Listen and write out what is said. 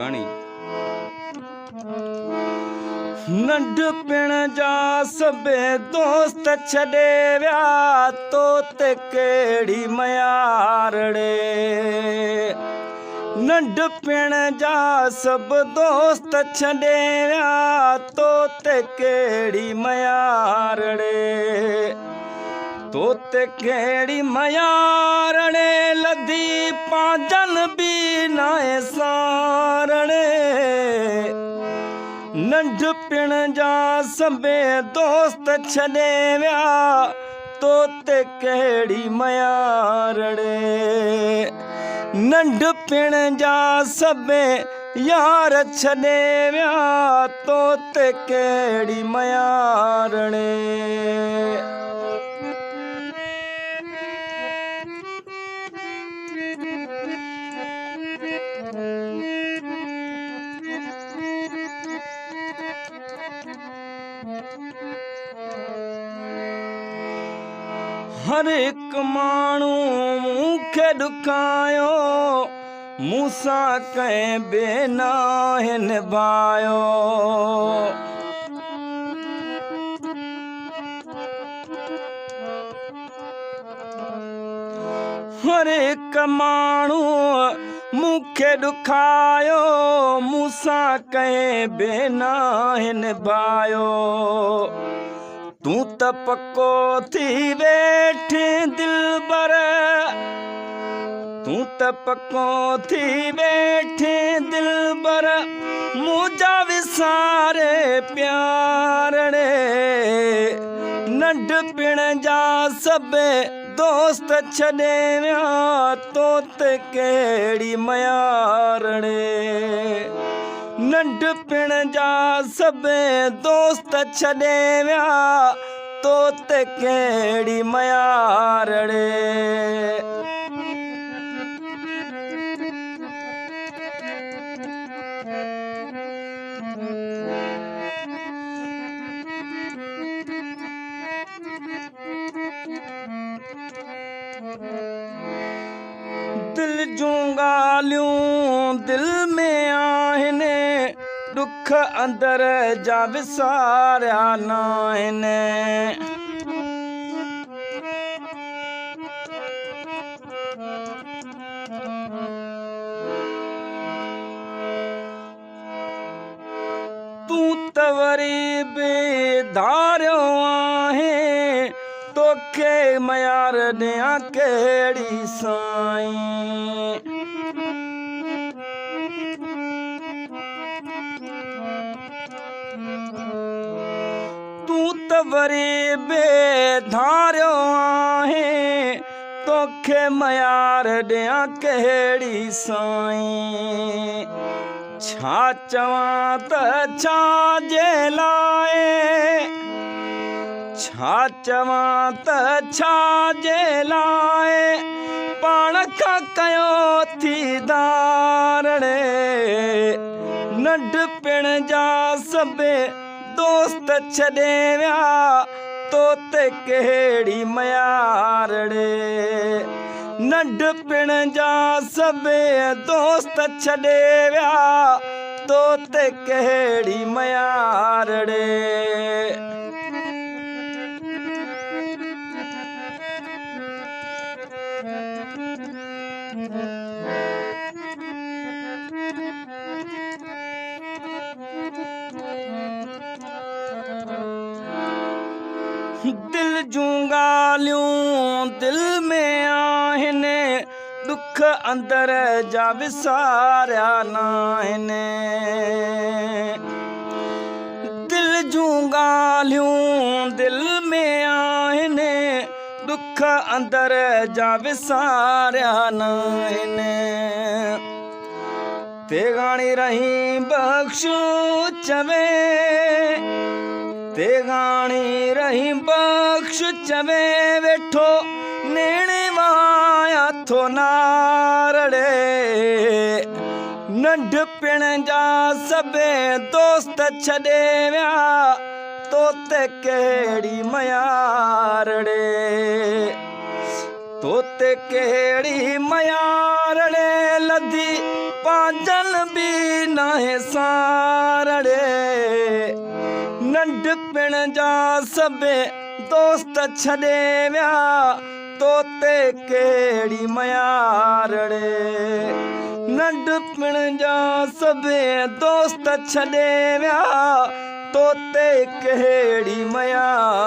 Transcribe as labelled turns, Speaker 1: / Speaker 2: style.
Speaker 1: कहानी नंढपिण जा सबे दोस्त छॾे विया तोते कहिड़ी मयारड़े। नंढपिण जा सब दोस्त छॾे विया तोते कहिड़ी मयारड़े। तोते कहिड़ी मयारड़े लधी पांजन बि नाए सारड़े। नंढपिण जा सबे दोस्त छॾे विया तोते कहिड़ी मयारड़े। नंढपिण जा सबे यार छॾे विया तोते कहिड़ी मयारड़े। हर एक माण्हू मूंखे ॾुकायो मूंसां कंहिं बे नाहे निभायो। हर एक माण्हू मूंखे ॾुकायो मूंसां कंहिं बे नाहे निभायो। तूं त पको थी वेठे दिलबर, तूं त पको थी वेठे दिलबर मुंहिंजा विसारे प्यारड़े। नंढपिण जा सबे दोस्त छॾे विया तोते कहिड़ी मयारड़े। नंढपिण जा सबे दोस्त छॾे विया तोते कहिड़ी मयारड़े। दिल जूं ॻाल्हियूं दिल में आहिनि दुख अंदर जा विसारिया नाहिनि। तूं त वरी बि धारियो आहे तोखे मयार ॾियां कहिड़ी साईं। तूं त वरी बे धारियो आहे तोखे मयार ॾियां कहिड़ी साईं। छा चवां त छाजे लाइ, छा चवां त छाजे लाइ पाण खां कयो थी धारड़े। नंढपिण जा सबे दोस्त छॾे विया तोते कहिड़ी मयारड़े। नंढपिण जा सबे दोस्त छॾे विया तोते कहिड़ी मयारड़े। दिल जूं ॻाल्हियूं दिल में आहिनि दुख अंदर जा विसारिया नाहिनि। दिल जूं ॻाल्हियूं दिल में आहिनि दुख अंदर जा विसारिया नाहिनि। ते गाणी रही बख़्शू चवे, ते गाणी रही बख़्श चवे वेठो नेणे वाया थो नारड़े। नंढपिण जा सबे दोस्त छॾे विया तोते कहिड़ी मयारड़े। तोते कहिड़ी मयारड़े लधी पांजन भी नाहे सारड़े नंढपिण जा सभे दोस्त छॾे विया तोते कहिड़ी मयारड़े नंढपिण जा सभे दोस्त छॾे विया तोते कहिड़ी मयार